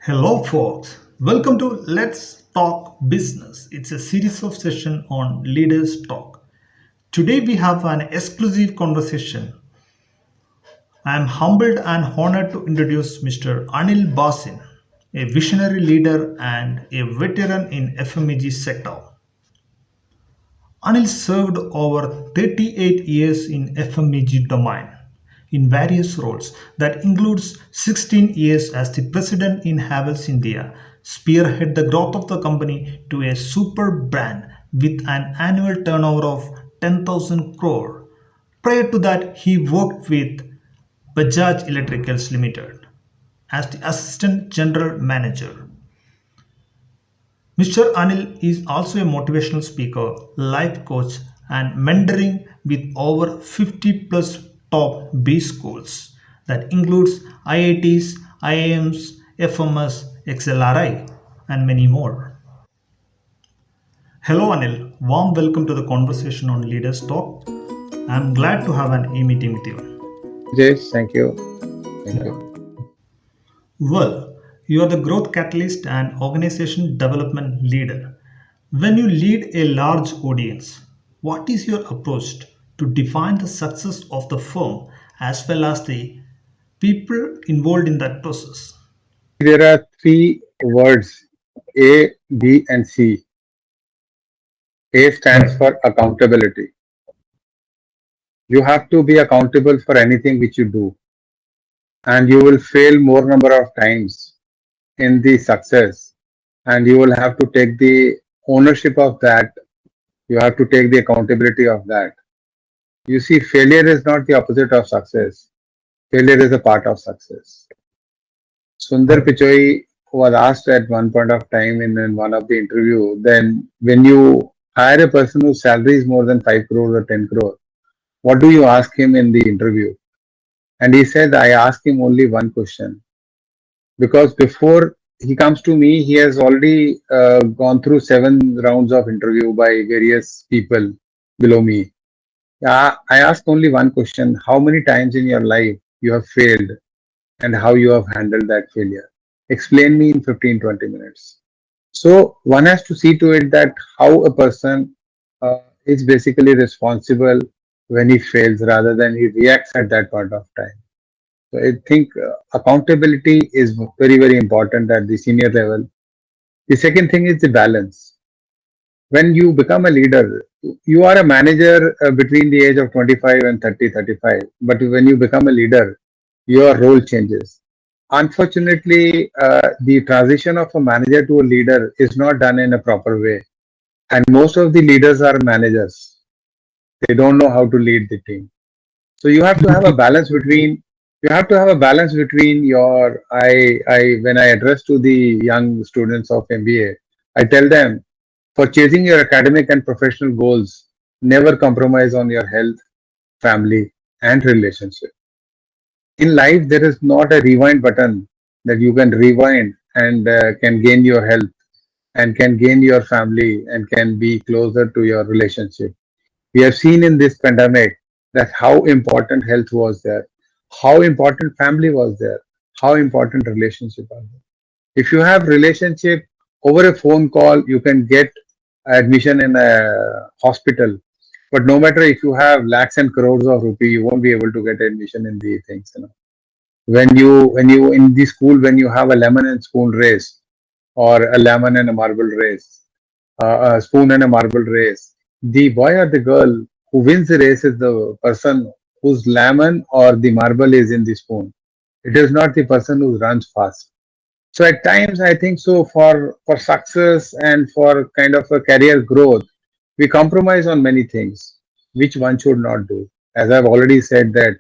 Hello, folks. Welcome to Let's Talk Business. It's a series of sessions on Leaders Talk. Today we have an exclusive conversation. I am humbled and honored to introduce Mr. Anil Basin, a visionary leader and a veteran in FMEG sector. Anil served over 38 years in FMEG domain in various roles that includes 16 years as the president in Havels India, spearhead the growth of the company to a super brand with an annual turnover of 10,000 crore. Prior to that, he worked with Bajaj Electricals Limited as the assistant general manager. Mr. Anil is also a motivational speaker, life coach, and mentoring with over 50 plus top B schools that includes IITs, IIMs, FMS, XLRI, and many more. Hello Anil, warm welcome to the conversation on Leaders Talk. I'm glad to have an e-meeting with you. Jayesh, thank you. Thank Yeah. you. Well, you are the growth catalyst and organization development leader. When you lead a large audience, what is your approach to define the success of the firm as well as the people involved in that process? There are three words A, B, and C. A stands Right. for accountability. You have to be accountable for anything which you do, and you will fail more number of times in the success, and you will have to take the ownership of that. You have to take the accountability of that. You see, failure is not the opposite of success. Failure is a part of success. Sundar Right. Pichai was asked at one point of time in one of the interview, then when you hire a person whose salary is more than 5 crore or 10 crore, what do you ask him in the interview? And he said, I ask him only one question. Because before he comes to me, he has already gone through 7 rounds of interview by various people below me. I ask only one question. How many times in your life you have failed and how you have handled that failure? Explain me in 15-20 minutes. So one has to see to it that how a person is basically responsible when he fails rather than he reacts at that point of time. So I think accountability is very, very important at the senior level. The second thing is the balance. When you become a leader, you are a manager between the age of 25 and 30, 35. But when you become a leader, your role changes. Unfortunately, the transition of a manager to a leader is not done in a proper way. And most of the leaders are managers. They don't know how to lead the team. So you have to have a balance between your I when I address to the young students of MBA, I tell them for chasing your academic and professional goals, never compromise on your health, family, and relationship. In life, there is not a rewind button that you can rewind and can gain your health and can gain your family and can be closer to your relationship. We have seen in this pandemic that how important health was there, how important family was there, how important relationship was there. If you have relationship over a phone call, you can get admission in a hospital. But no matter if you have lakhs and crores of rupee, you won't be able to get admission in the things. When you in the school, when you have a lemon and spoon race or a lemon and a marble race, a spoon and a marble race, the boy or the girl who wins the race is the person whose lemon or the marble is in the spoon. It is not the person who runs fast. So at times I think so for success and for kind of a career growth, we compromise on many things, which one should not do. As I've already said that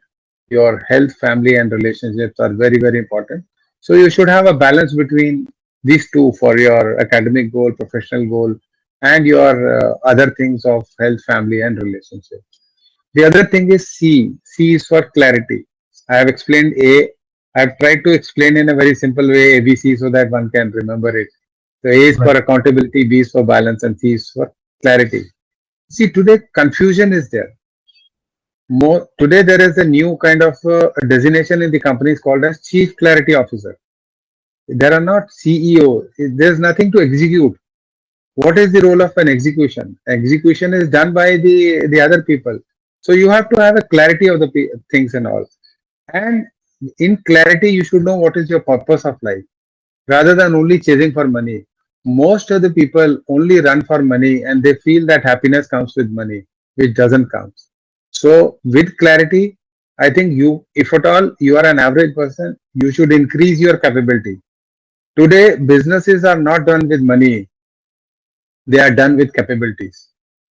your health, family, and relationships are very, very important. So you should have a balance between these two for your academic goal, professional goal, and your other things of health, family, and relationship. The other thing is C. C is for clarity. I have explained A. I have tried to explain in a very simple way ABC so that one can remember it. So A is for Right. accountability, B is for balance, and C is for clarity. See, today confusion is there. More today there is a new kind of designation in the companies called as Chief Clarity Officer. There are not CEO. There's nothing to execute. What is the role of an execution? Execution is done by the other people. So you have to have a clarity of the things and all. And in clarity, you should know what is your purpose of life rather than only chasing for money. Most of the people only run for money and they feel that happiness comes with money, which doesn't come. So, with clarity, I think you, if at all you are an average person, you should increase your capability. Today, businesses are not done with money, they are done with capabilities.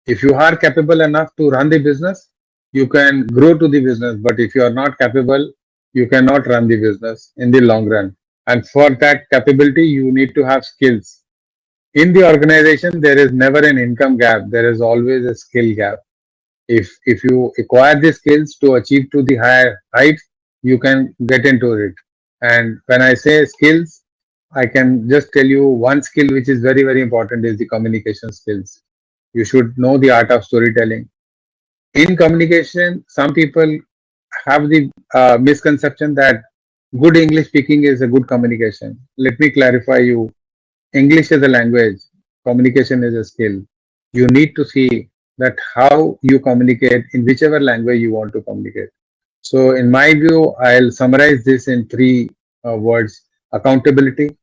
If you are capable enough to run the business, you can grow to the business. But if you are not capable, you cannot run the business in the long run. And for that capability, you need to have skills. In the organization, there is never an income gap. There is always a skill gap. If you acquire the skills to achieve to the higher heights, you can get into it. And when I say skills, I can just tell you one skill which is very very important is the communication skills. You should know the art of storytelling. In communication, some people have the misconception that good English speaking is a good communication. Let me clarify you. English is a language, communication is a skill. You need to see that how you communicate in whichever language you want to communicate. So, in my view, I'll summarize this in three words: accountability,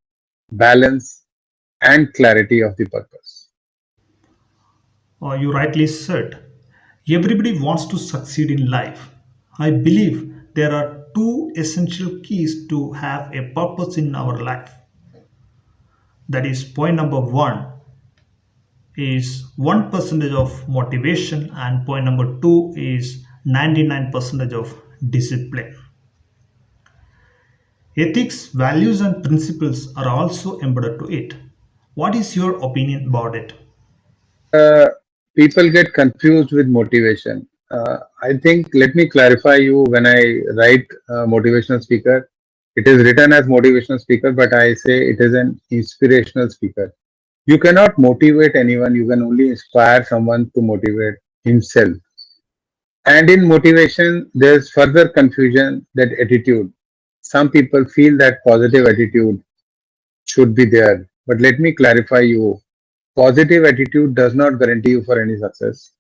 balance, and clarity of the purpose. You rightly said, everybody wants to succeed in life. I believe there are two essential keys to have a purpose in our life. That is, point number one is 1% of motivation, and point number two is 99% of discipline. Ethics, values, and principles are also embedded to it. What is your opinion about it? Uh, People get confused with motivation. I think, let me clarify you when I write motivational speaker, it is written as motivational speaker, but I say it is an inspirational speaker. You cannot motivate anyone, you can only inspire someone to motivate himself. And in motivation, there's further confusion that attitude. Some people feel that positive attitude should be there. But let me clarify you. Positive attitude does not guarantee you for any success.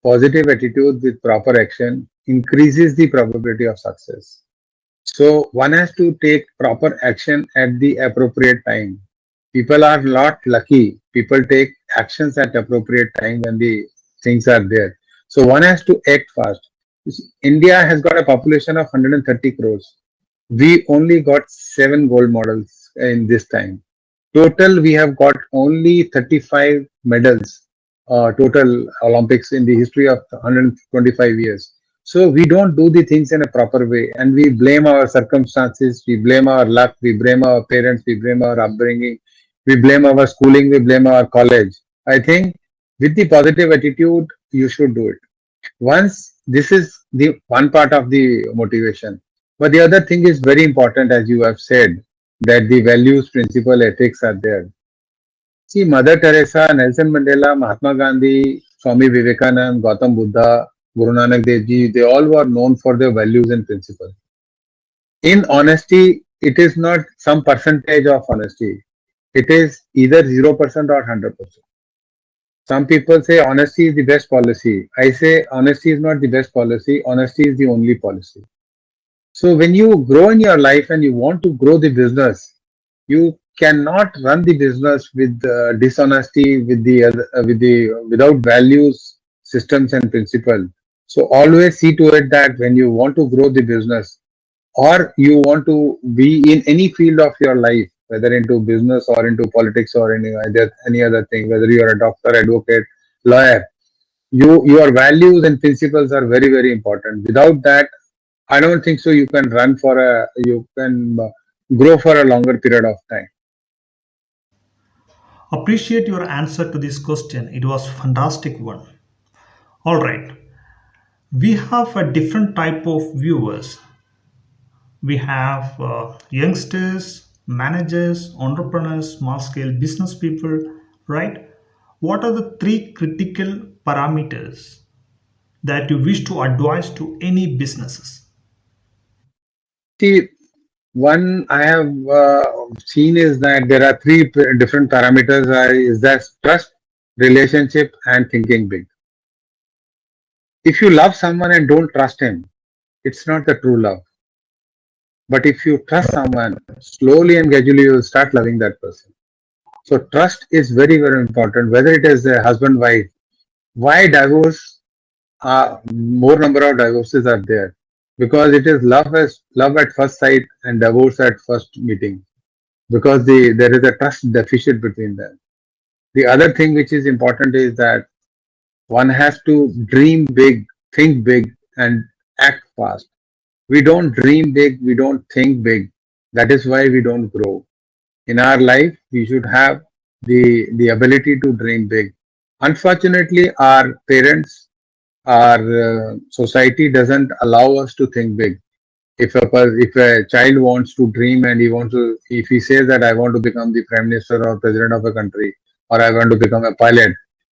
Positive attitude with proper action increases the probability of success. So one has to take proper action at the appropriate time. People are not lucky. People take actions at appropriate time when the things are there. So one has to act fast. You see, India has got a population of 130 crores. We only got seven gold medals in this time. Total, we have got only 35 medals, total Olympics in the history of 125 years. So we don't do the things in a proper way, and we blame our circumstances, we blame our luck, we blame our parents, we blame our upbringing, we blame our schooling, we blame our college. I think with the positive attitude, you should do it. Once this is the one part of the motivation, but the other thing is very important, as you have said, that the values, principle, ethics are there. See, Mother Teresa, Nelson Mandela, Mahatma Gandhi, Swami Vivekanand, Gautam Buddha, Guru Nanak Dev Ji, they all were known for their values and principles. In honesty, it is not some percentage of honesty. It is either 0% or 100%. Some people say honesty is the best policy. I say honesty is not the best policy. Honesty is the only policy. So when you grow in your life and you want to grow the business, you cannot run the business with dishonesty, with the without values, systems, and principle. So always see to it that when you want to grow the business, or you want to be in any field of your life, whether into business or into politics or any other thing, whether you are a doctor, advocate, lawyer, your values and principles are very very important. Without that, I don't think so. You can grow for a longer period of time. Appreciate your answer to this question. It was fantastic one. All right. We have a different type of viewers. We have youngsters, managers, entrepreneurs, small scale business people, right? What are the three critical parameters that you wish to advise to any businesses? See, One I have seen is that there are three different parameters. Is that trust, relationship, and thinking big. If you love someone and don't trust him, it's not the true love. But if you trust someone, slowly and gradually you will start loving that person. So trust is very, very important. Whether it is a husband, wife, why divorce? More number of divorces are there because it is love at first sight and divorce at first meeting because there is a trust deficit between them. The other thing which is important is that one has to dream big, think big, and act fast. We don't dream big, we don't think big. That is why we don't grow. In our life, we should have the ability to dream big. Unfortunately, our parents, our society doesn't allow us to think big. If a child wants to dream and if he says that I want to become the prime minister or president of a country or I want to become a pilot,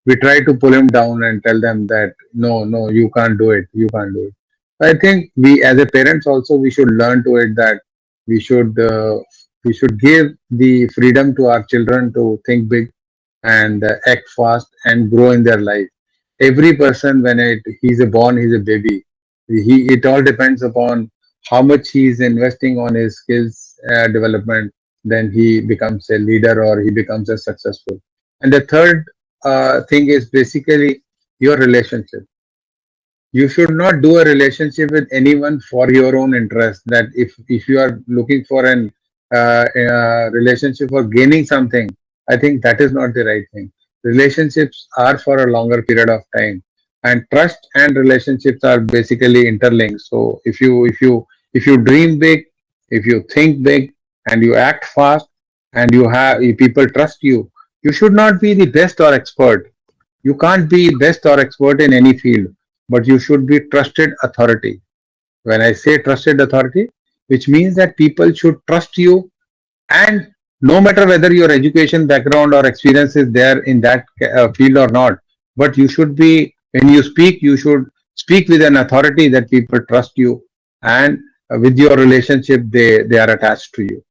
we try to pull him down and tell them that no, you can't do it, you can't do it. I think we as a parents also we should learn to it that we should uh, we should give the freedom to our children to think big and act fast and grow in their life. Every person when he's a born, he's a baby. It all depends upon how much he is investing on his skills development. Then he becomes a leader or he becomes a successful. And the third thing is basically your relationship. You should not do a relationship with anyone for your own interest. That if you are looking for an relationship for gaining something, I think that is not the right thing. Relationships are for a longer period of time, and trust and relationships are basically interlinked. So if you dream big, if you think big, and you act fast, and if people trust you, you should not be the best or expert. You can't be best or expert in any field, but you should be trusted authority. When I say trusted authority, which means that people should trust you, and no matter whether your education background or experience is there in that field or not, but you should be, when you speak, you should speak with an authority that people trust you, and with your relationship, they are attached to you.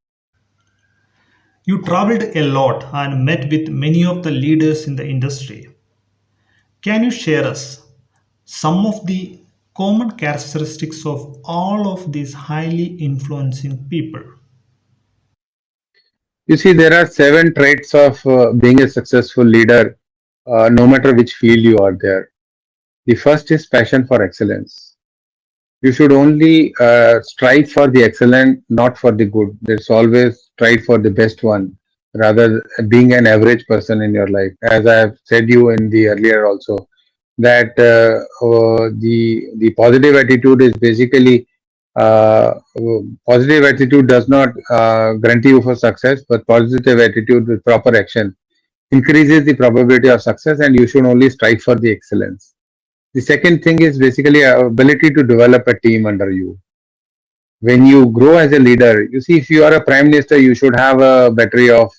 You traveled a lot and met with many of the leaders in the industry. Can you share us some of the common characteristics of all of these highly influencing people? You see, there are seven traits of being a successful leader, no matter which field you are there. The first is passion for excellence. You should only strive for the excellent, not for the good. There's always strive for the best one, rather being an average person in your life. As I have said you in the earlier also, that the positive attitude is basically positive attitude does not guarantee you for success, but positive attitude with proper action increases the probability of success, and you should only strive for the excellence. The second thing is basically ability to develop a team under you. When you grow as a leader, you see, if you are a prime minister, you should have a battery of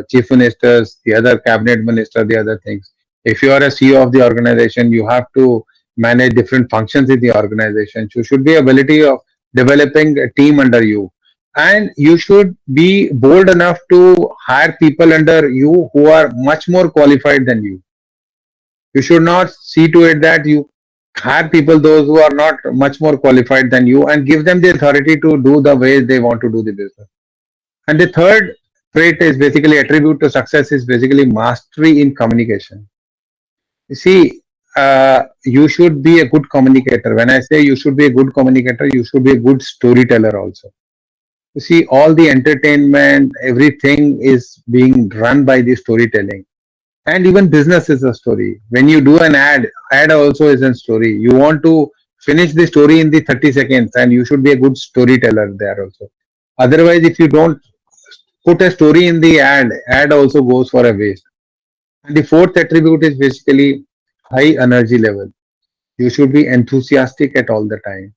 chief ministers, the other cabinet minister, the other things. If you are a CEO of the organization, you have to manage different functions in the organization. You should be ability of developing a team under you, and you should be bold enough to hire people under you who are much more qualified than you. You should not see to it that you hire people those who are not much more qualified than you and give them the authority to do the way they want to do the business. And the third trait is basically attribute to success is basically mastery in communication. You see, you should be a good communicator. When I say you should be a good communicator, you should be a good storyteller also. You see, all the entertainment, everything is being run by the storytelling. And even business is a story. When you do an ad also is a story. You want to finish the story in the 30 seconds, and you should be a good storyteller there also. Otherwise, if you don't put a story in the ad also goes for a waste. And the fourth attribute is basically high energy level. You should be enthusiastic at all the time.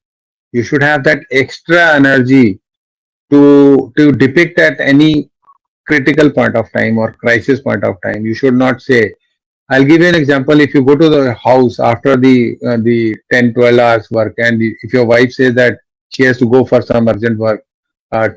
You should have that extra energy to depict at any critical point of time or crisis point of time. You should not say, I'll give you an example. If you go to the house after the 10, 12 hours work, and if your wife says that she has to go for some urgent work,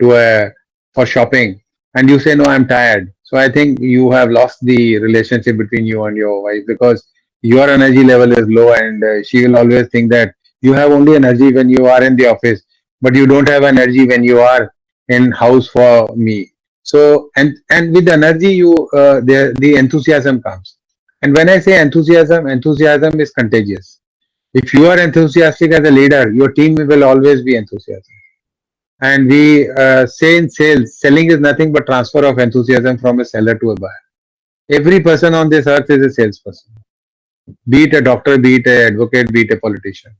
to a for shopping, and you say no, I'm tired. So I think you have lost the relationship between you and your wife, because your energy level is low, and she will always think that you have only energy when you are in the office, but you don't have energy when you are in house for me. So and with energy, you the enthusiasm comes. And when I say enthusiasm, enthusiasm is contagious. If you are enthusiastic as a leader, your team will always be enthusiastic. And we say in sales, selling is nothing but transfer of enthusiasm from a seller to a buyer. Every person on this earth is a salesperson, be it a doctor, be it an advocate, be it a politician.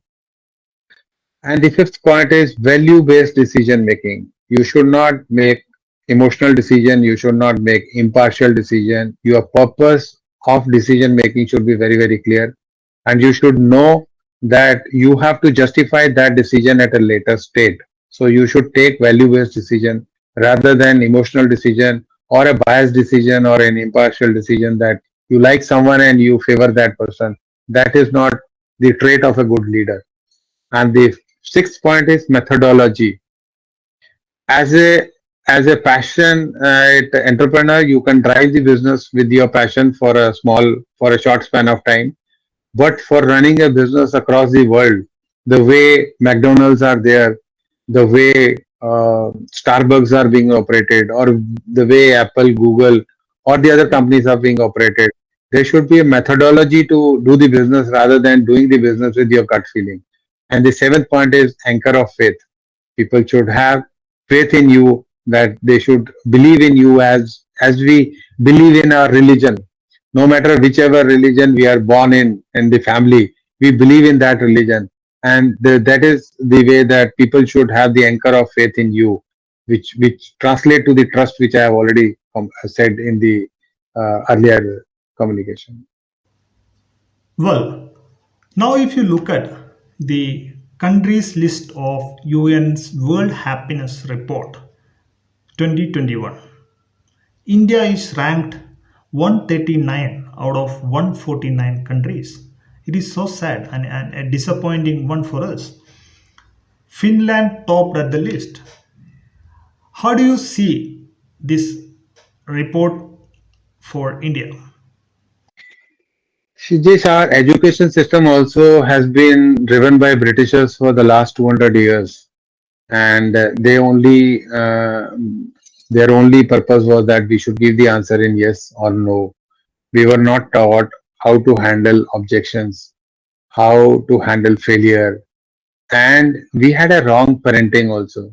And the fifth point is value-based decision making. You should not make emotional decision. You should not make impartial decision. Your purpose of decision making should be very, very clear, and you should know that you have to justify that decision at a later state. So you should take value-based decision rather than emotional decision or a biased decision or an impartial decision that you like someone and you favor that person. That is not the trait of a good leader. And the sixth point is methodology. As a passion entrepreneur, you can drive the business with your passion for a short span of time. But for running a business across the world, the way McDonald's are there, the way Starbucks are being operated, or the way Apple, Google, or the other companies are being operated, there should be a methodology to do the business rather than doing the business with your gut feeling. And the seventh point is anchor of faith. People should have faith in you, that they should believe in you as we believe in our religion. No matter whichever religion we are born in the family, we believe in that religion. And that is the way that people should have the anchor of faith in you, which translate to the trust, which I have already said in the earlier communication. Well, now if you look at the countries list of UN's World Happiness Report 2021, India is ranked 139 out of 149 countries. It is so sad and a disappointing one for us. Finland topped at the list. How do you see this report for India? This our education system also has been driven by Britishers for the last 200 years, and their only purpose was that we should give the answer in yes or no. We were not taught how to handle objections, how to handle failure, and we had a wrong parenting also.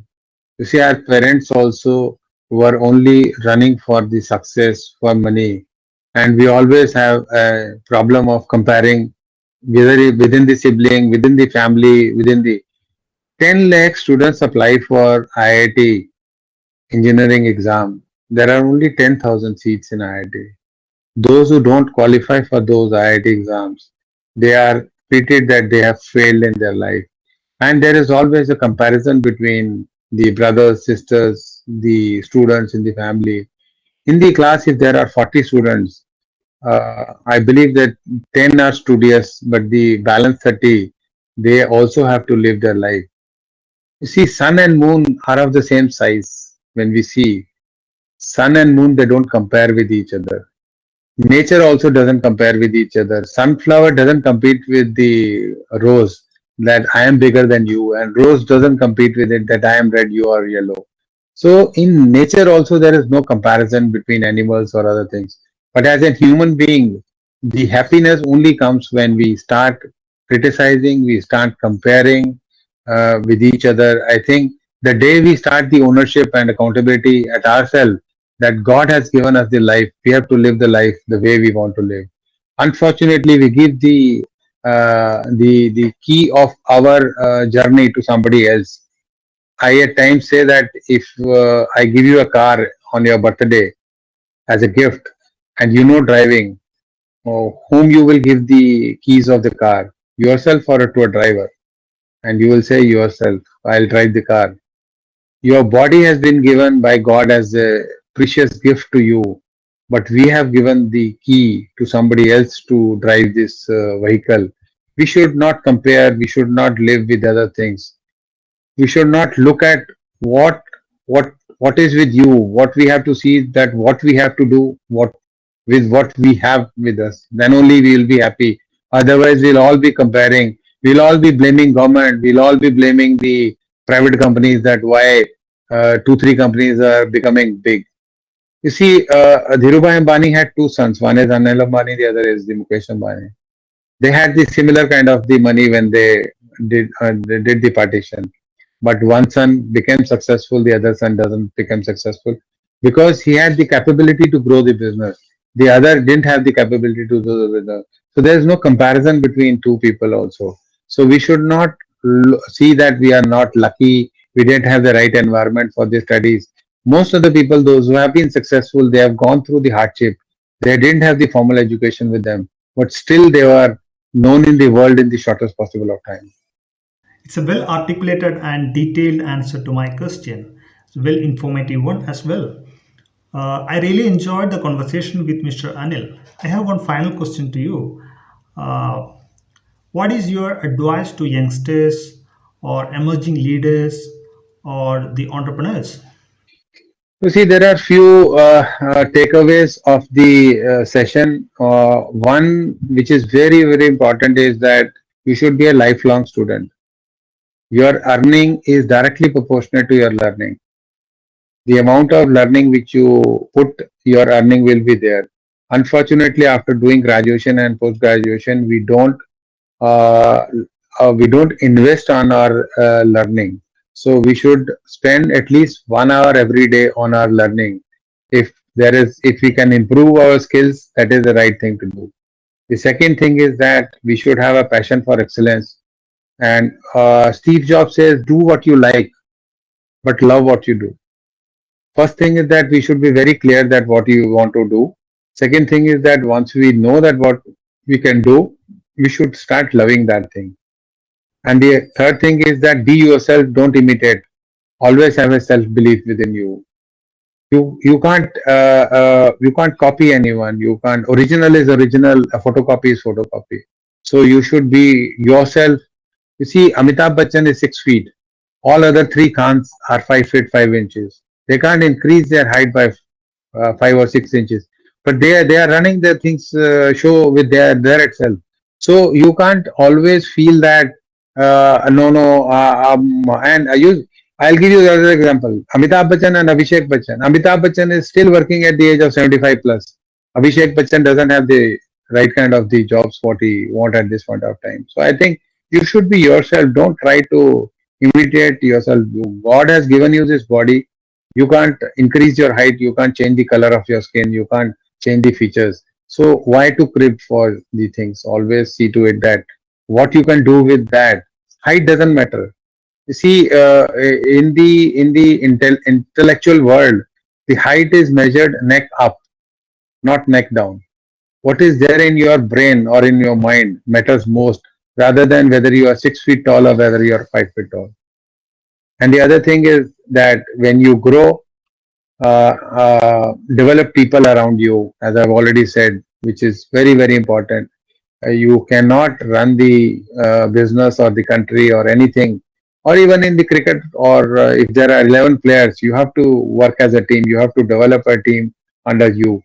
You see, our parents also were only running for the success, for money, and we always have a problem of comparing within the sibling, within the family, within the 10 lakh students apply for IIT engineering exam. There are only 10,000 seats in IIT. Those who don't qualify for those IIT exams, they are treated that they have failed in their life. And there is always a comparison between the brothers, sisters, the students in the family. In the class, if there are 40 students, I believe that 10 are studious, but the balance 30, they also have to live their life. You see, sun and moon are of the same size. When we see sun and moon, they don't compare with each other. Nature also doesn't compare with each other. Sunflower doesn't compete with the rose, that I am bigger than you, and rose doesn't compete with it, that I am red, you are yellow. So in nature also there is no comparison between animals or other things. But as a human being, the happiness only comes when we start criticizing, we start comparing with each other. I think the day we start the ownership and accountability at ourselves, that God has given us the life, we have to live the life the way we want to live. Unfortunately, we give the key of our journey to somebody else. I at times say that if I give you a car on your birthday as a gift, and you know driving, whom you will give the keys of the car, yourself or to a driver? And you will say yourself, I'll drive the car. Your body has been given by God as a precious gift to you, but we have given the key to somebody else to drive this vehicle. We should not compare, we should not live with other things. We should not look at what what is with you, what we have to see, that what we have to do, what we have with us, then only we will be happy. Otherwise we'll all be comparing, we'll all be blaming government, we'll all be blaming the private companies, that why two three companies are becoming big. You see, Dhirubhai Ambani had two sons. One is Anil Ambani, the other is the Mukesh Ambani. They had the similar kind of the money when they did the partition. But one son became successful, the other son doesn't become successful because he had the capability to grow the business. The other didn't have the capability to do the business. So there is no comparison between two people also. So we should not see that we are not lucky. We didn't have the right environment for the studies. Most of the people, those who have been successful, they have gone through the hardship. They didn't have the formal education with them, but still they were known in the world in the shortest possible of time. It's a well articulated and detailed answer to my question. It's a well informative one as well. I really enjoyed the conversation with Mr. Anil. I have one final question to you. Uh, what is your advice to youngsters or emerging leaders or the entrepreneurs? You see, there are few takeaways of the session. One which is very, very important is that you should be a lifelong student. Your earning is directly proportionate to your learning. The amount of learning which you put, your earning will be there. Unfortunately, after doing graduation and post graduation, uh, we don't invest on our learning. So we should spend at least 1 hour every day on our learning. If we can improve our skills, that is the right thing to do. The second thing is that we should have a passion for excellence. And Steve Jobs says, "Do what you like, but love what you do." First thing is that we should be very clear that what you want to do. Second thing is that once we know that what we can do, we should start loving that thing. And the third thing is that be yourself, don't imitate. Always have a self belief within you. You can't copy anyone. You can't. Original is original. A photocopy is photocopy. So you should be yourself. You see, Amitabh Bachchan is 6 feet. All other three Khans are 5 feet 5 inches. They can't increase their height by 5 or 6 inches, but they are running their things show with their itself. So you can't always feel that no. And I'll give you the other example. Amitabh Bachchan and Abhishek Bachchan. Amitabh Bachchan is still working at the age of 75 plus. Abhishek Bachchan doesn't have the right kind of the jobs what he want at this point of time. So I think you should be yourself. Don't try to imitate yourself. God has given you this body. You can't increase your height. You can't change the color of your skin. You can't change the features. So why to crib for the things? Always see to it that what you can do with that. Height doesn't matter. You see, in the intellectual world, the height is measured neck up, not neck down. What is there in your brain or in your mind matters most, rather than whether you are 6 feet tall or whether you are 5 feet tall. And the other thing is that when you grow, develop people around you, as I've already said, which is very, very important. You cannot run the business or the country or anything, or even in the cricket, or if there are 11 players, you have to work as a team, you have to develop a team under you.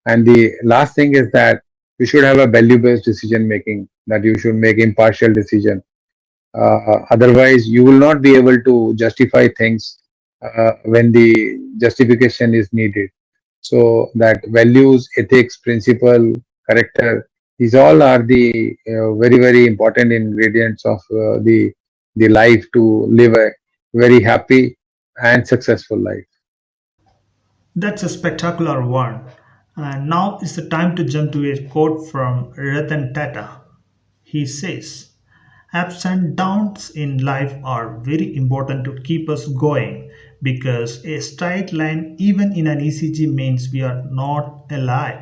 And the last thing is that you should have a value based decision making, that you should make impartial decision. Otherwise, you will not be able to justify things when the justification is needed. So that values, ethics, principle, character, these all are the very, very important ingredients of the life to live a very happy and successful life. That's a spectacular one. And now is the time to jump to a quote from Ratan Tata. He says, ups and downs in life are very important to keep us going because a straight line, even in an ECG, means we are not alive.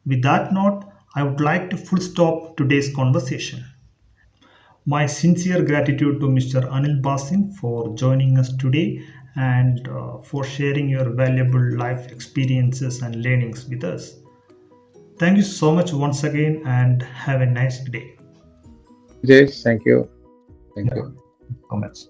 With that note, I would like to full stop today's conversation. My sincere gratitude to Mr. Anil Basin for joining us today and for sharing your valuable life experiences and learnings with us. Thank you so much once again and have a nice day. Jayesh, thank you. Thank Yeah, you. comments.